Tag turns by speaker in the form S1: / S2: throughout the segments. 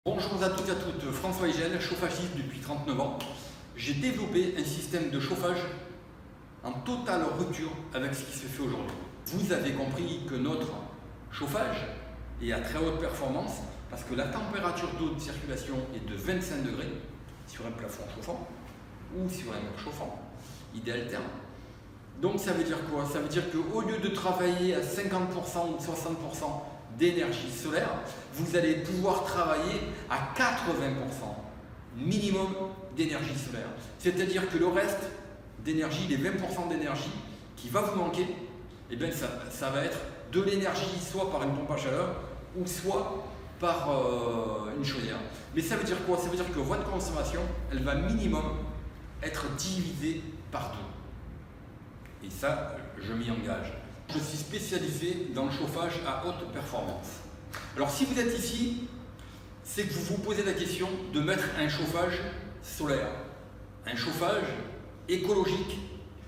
S1: Bonjour à toutes et à toutes, François Higel, chauffagiste depuis 39 ans. J'ai développé un système de chauffage en totale rupture avec ce qui se fait aujourd'hui. Vous avez compris que notre chauffage est à très haute performance parce que la température d'eau de circulation est de 25 degrés sur un plafond chauffant ou sur un mur chauffant, idéal terme. Donc ça veut dire quoi? Ça veut dire qu'au lieu de travailler à 50% ou 60% d'énergie solaire, vous allez pouvoir travailler à 80% minimum d'énergie solaire. C'est-à-dire que le reste d'énergie, les 20% d'énergie qui va vous manquer, eh bien ça va être de l'énergie soit par une pompe à chaleur ou soit par une chaudière. Mais ça veut dire quoi? Ça veut dire que votre consommation, elle va minimum être divisée par deux. Et ça, je m'y engage. Je suis spécialisé dans le chauffage à haute performance. Alors si vous êtes ici, c'est que vous vous posez la question de mettre un chauffage solaire, un chauffage écologique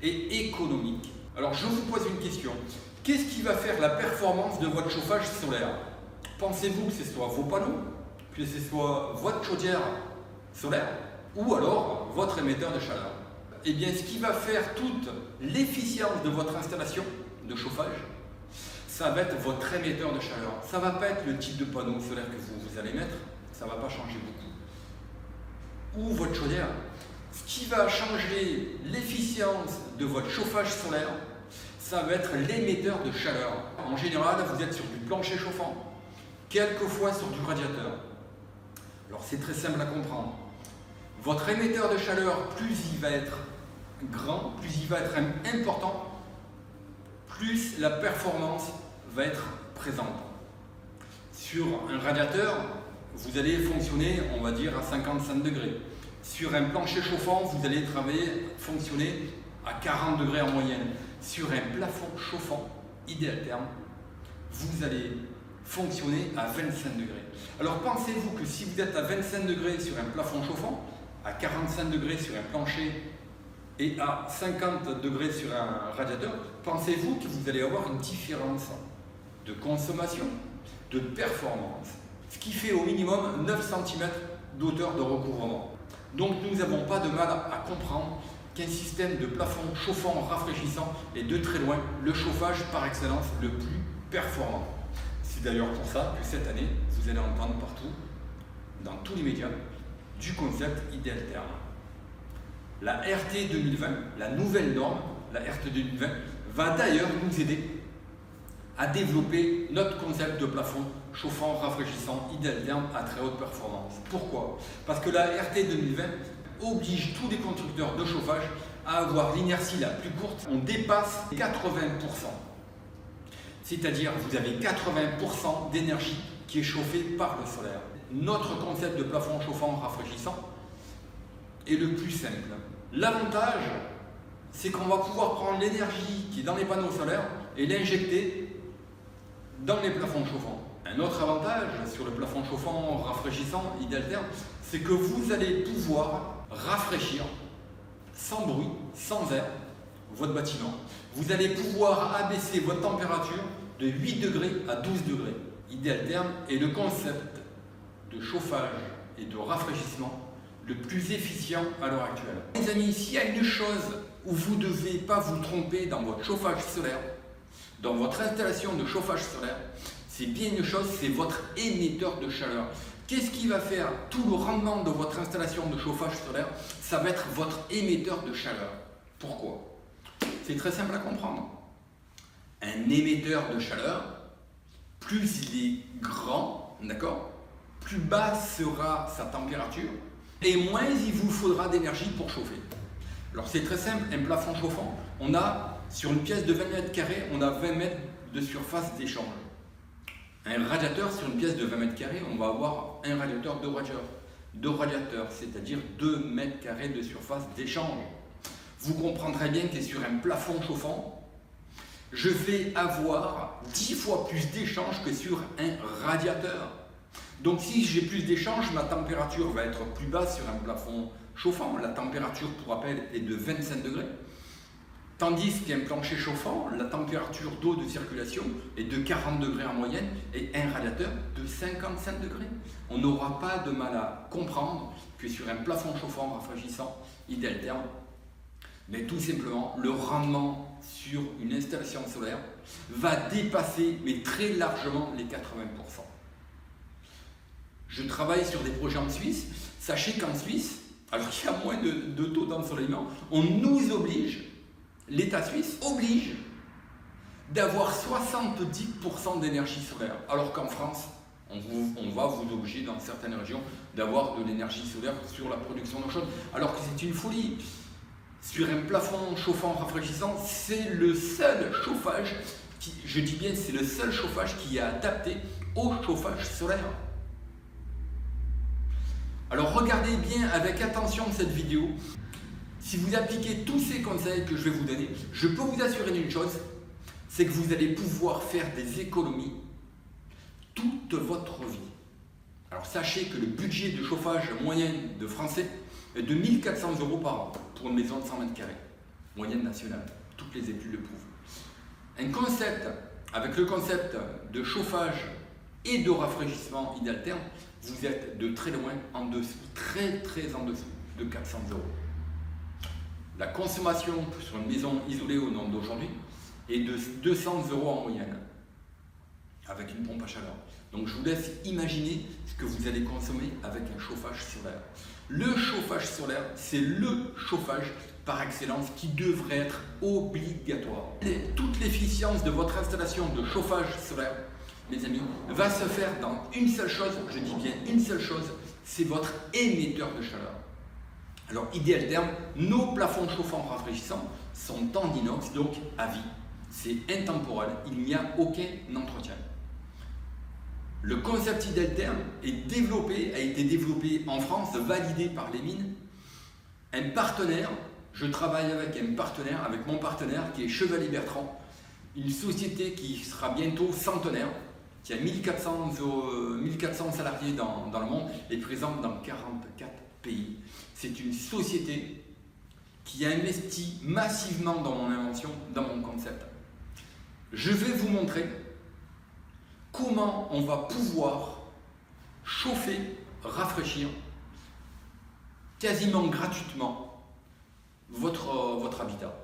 S1: et économique. Alors je vous pose une question. Qu'est-ce qui va faire la performance de votre chauffage solaire? Pensez-vous que ce soit vos panneaux, que ce soit votre chaudière solaire ou alors votre émetteur de chaleur? Eh bien, ce qui va faire toute l'efficience de votre installation de chauffage, ça va être votre émetteur de chaleur. Ça ne va pas être le type de panneau solaire que vous allez mettre, ça ne va pas changer beaucoup. Ou votre chaudière. Ce qui va changer l'efficience de votre chauffage solaire, ça va être l'émetteur de chaleur. En général, vous êtes sur du plancher chauffant, quelquefois sur du radiateur. Alors c'est très simple à comprendre. Votre émetteur de chaleur, plus il va être grand, plus il va être important, plus la performance va être présente. Sur un radiateur, vous allez fonctionner, on va dire, à 55 degrés. Sur un plancher chauffant, vous allez fonctionner à 40 degrés en moyenne. Sur un plafond chauffant, idéal terme, vous allez fonctionner à 25 degrés. Alors pensez-vous que si vous êtes à 25 degrés sur un plafond chauffant, à 45 degrés sur un plancher et à 50 degrés sur un radiateur, pensez-vous que vous allez avoir une différence de consommation, de performance, ce qui fait au minimum 9 cm d'auteur de recouvrement. Donc nous n'avons pas de mal à comprendre qu'un système de plafond chauffant rafraîchissant est de très loin le chauffage par excellence le plus performant. C'est d'ailleurs pour ça que cette année, vous allez entendre partout, dans tous les médias, du concept idéal terme. La RT 2020, la nouvelle norme, la RT 2020, va d'ailleurs nous aider à développer notre concept de plafond chauffant, rafraîchissant, idéal terme à très haute performance. Pourquoi? Parce que la RT 2020 oblige tous les constructeurs de chauffage à avoir l'inertie la plus courte. On dépasse 80%. C'est-à-dire vous avez 80% d'énergie qui est chauffée par le solaire. Notre concept de plafond chauffant, rafraîchissant est le plus simple. L'avantage, c'est qu'on va pouvoir prendre l'énergie qui est dans les panneaux solaires et l'injecter dans les plafonds chauffants. Un autre avantage sur le plafond chauffant, rafraîchissant, idéal terme, c'est que vous allez pouvoir rafraîchir sans bruit, sans air, votre bâtiment. Vous allez pouvoir abaisser votre température de 8 degrés à 12 degrés. Idéal terme est le concept de chauffage et de rafraîchissement le plus efficient à l'heure actuelle. Les amis, s'il y a une chose où vous ne devez pas vous tromper dans votre chauffage solaire, dans votre installation de chauffage solaire, c'est bien une chose, c'est votre émetteur de chaleur. Qu'est-ce qui va faire tout le rendement de votre installation de chauffage solaire? Ça va être votre émetteur de chaleur. Pourquoi? C'est très simple à comprendre. Un émetteur de chaleur, plus il est grand, d'accord, plus basse sera sa température et moins il vous faudra d'énergie pour chauffer. Alors c'est très simple, un plafond chauffant, on a sur une pièce de 20 mètres carrés, on a 20 mètres de surface d'échange. Un radiateur sur une pièce de 20 mètres carrés, on va avoir un radiateur, deux radiateurs, c'est-à-dire 2 mètres carrés de surface d'échange. Vous comprendrez bien que sur un plafond chauffant, je vais avoir 10 fois plus d'échange que sur un radiateur. Donc si j'ai plus d'échange, ma température va être plus basse sur un plafond chauffant. La température, pour rappel, est de 25 degrés. Tandis qu'un plancher chauffant, la température d'eau de circulation est de 40 degrés en moyenne et un radiateur de 55 degrés. On n'aura pas de mal à comprendre que sur un plafond chauffant rafraîchissant Ideltherm, mais tout simplement le rendement sur une installation solaire va dépasser mais très largement les 80%. Je travaille sur des projets en Suisse. Sachez qu'en Suisse, alors qu'il y a moins de taux d'ensoleillement, on nous oblige, l'État suisse oblige d'avoir 70% d'énergie solaire, alors qu'en France, on va vous obliger dans certaines régions d'avoir de l'énergie solaire sur la production d'eau chaude, alors que c'est une folie. Sur un plafond chauffant rafraîchissant, c'est le seul chauffage, je dis bien c'est le seul chauffage qui est adapté au chauffage solaire. Alors regardez bien avec attention cette vidéo. Si vous appliquez tous ces conseils que je vais vous donner, je peux vous assurer d'une chose, c'est que vous allez pouvoir faire des économies toute votre vie. Alors sachez que le budget de chauffage moyen de Français est de 1 400 € par an pour une maison de 100 m², moyenne nationale. Toutes les études le prouvent. Avec le concept de chauffage et de rafraîchissement Ideltherm, vous êtes de très loin en dessous, très en dessous de 400 €. La consommation sur une maison isolée au nom d'aujourd'hui est de 200 € en moyenne, avec une pompe à chaleur. Donc je vous laisse imaginer ce que vous allez consommer avec un chauffage solaire. Le chauffage solaire, c'est le chauffage par excellence qui devrait être obligatoire. Toute l'efficience de votre installation de chauffage solaire, mes amis, va se faire dans une seule chose, je dis bien une seule chose, c'est votre émetteur de chaleur. Alors Ideltherm, nos plafonds chauffants rafraîchissants sont en inox, donc à vie. C'est intemporel, il n'y a aucun entretien. Le concept Ideltherm a été développé en France, validé par les mines. Un partenaire, je travaille avec mon partenaire qui est Chevalier Bertrand, une société qui sera bientôt centenaire, qui a 1400 salariés dans le monde et présente dans 44 pays. C'est une société qui a investi massivement dans mon invention, dans mon concept. Je vais vous montrer comment on va pouvoir chauffer, rafraîchir quasiment gratuitement votre habitat.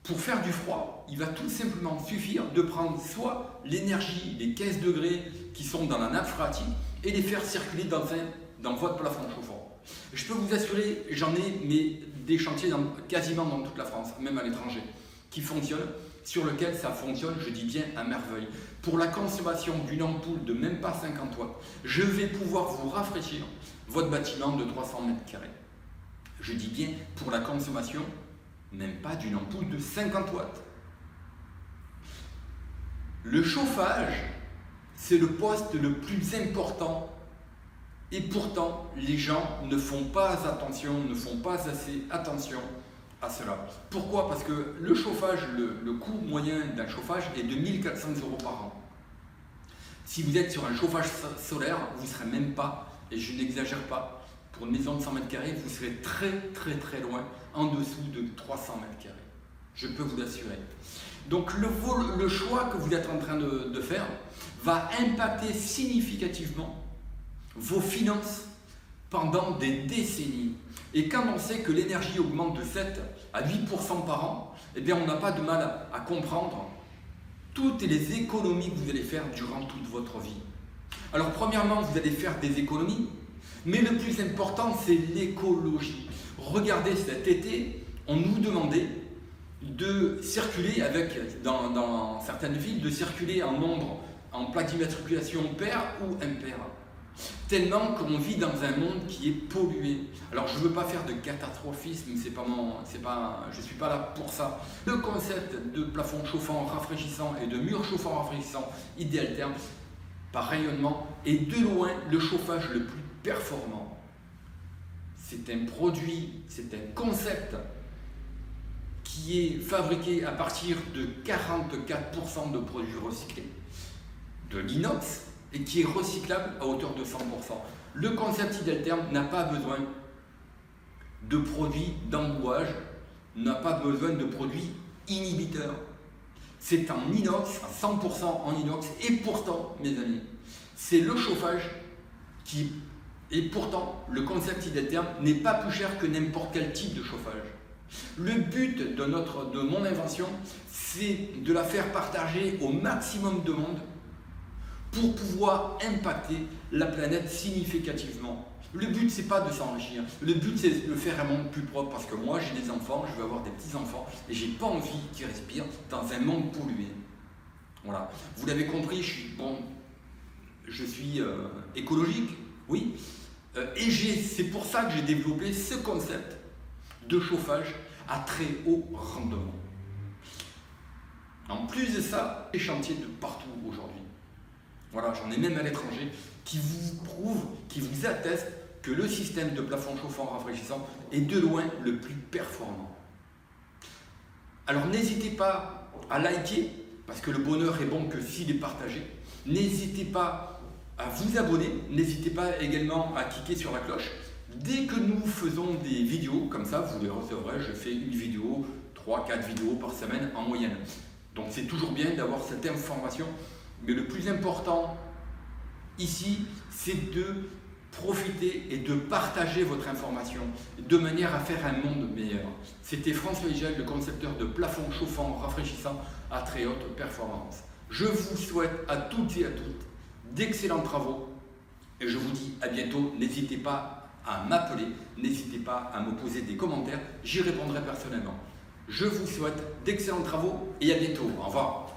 S1: Pour faire du froid, il va tout simplement suffire de prendre soit l'énergie, les 15 degrés qui sont dans la nappe phréatique et les faire circuler dans votre plafond chauffant. Je peux vous assurer, j'en ai des chantiers quasiment dans toute la France, même à l'étranger, qui fonctionnent, sur lesquels ça fonctionne, je dis bien à merveille. Pour la consommation d'une ampoule de même pas 50 watts, je vais pouvoir vous rafraîchir votre bâtiment de 300 m². Je dis bien pour la consommation, même pas d'une ampoule de 50 watts. Le chauffage, c'est le poste le plus important. Et pourtant, les gens ne font pas attention, ne font pas assez attention à cela. Pourquoi? Parce que le chauffage, le coût moyen d'un chauffage est de 1 400 € par an. Si vous êtes sur un chauffage solaire, vous ne serez même pas, et je n'exagère pas, pour une maison de 100 m², vous serez très loin, en dessous de 300 m². Je peux vous l'assurer. Donc le choix que vous êtes en train de faire va impacter significativement vos finances pendant des décennies. Et quand on sait que l'énergie augmente de 7 à 8% par an, eh bien on n'a pas de mal à comprendre toutes les économies que vous allez faire durant toute votre vie. Alors premièrement, vous allez faire des économies, mais le plus important, c'est l'écologie. Regardez, cet été, on nous demandait de circuler dans certaines villes, de circuler en nombre, en plaque d'immatriculation pair ou impair. Tellement qu'on vit dans un monde qui est pollué. Alors je ne veux pas faire de catastrophisme, je ne suis pas là pour ça. Le concept de plafond chauffant rafraîchissant et de mur chauffant rafraîchissant Ideltherm par rayonnement est de loin le chauffage le plus performant. C'est un produit, c'est un concept qui est fabriqué à partir de 44% de produits recyclés, de l'inox, et qui est recyclable à hauteur de 100%. Le concept Ideltherm n'a pas besoin de produits d'embouage, n'a pas besoin de produits inhibiteur. C'est en inox, à 100% en inox, et pourtant, mes amis, c'est le chauffage qui... Et pourtant, le concept Ideltherm n'est pas plus cher que n'importe quel type de chauffage. Le but de mon invention, c'est de la faire partager au maximum de monde pour pouvoir impacter la planète significativement. Le but, c'est pas de s'enrichir. Le but, c'est de faire un monde plus propre. Parce que moi, j'ai des enfants, je veux avoir des petits-enfants, et j'ai pas envie qu'ils respirent dans un monde pollué. Voilà. Vous l'avez compris, je suis écologique, oui. Et c'est pour ça que j'ai développé ce concept de chauffage à très haut rendement. En plus de ça, des chantiers de partout aujourd'hui. Voilà, j'en ai même à l'étranger qui vous prouvent, qui vous attestent que le système de plafond chauffant rafraîchissant est de loin le plus performant. Alors n'hésitez pas à liker, parce que le bonheur est bon que s'il est partagé. N'hésitez pas à vous abonner, n'hésitez pas également à cliquer sur la cloche. Dès que nous faisons des vidéos, comme ça, vous les recevrez, je fais une vidéo, 3-4 vidéos par semaine en moyenne. Donc c'est toujours bien d'avoir cette information, mais le plus important ici, c'est de profiter et de partager votre information de manière à faire un monde meilleur. C'était François Igel, le concepteur de plafond chauffant rafraîchissant à très haute performance. Je vous souhaite à toutes et à toutes d'excellents travaux et je vous dis à bientôt. N'hésitez pas à m'appeler, n'hésitez pas à me poser des commentaires, j'y répondrai personnellement. Je vous souhaite d'excellents travaux et à bientôt. Au revoir.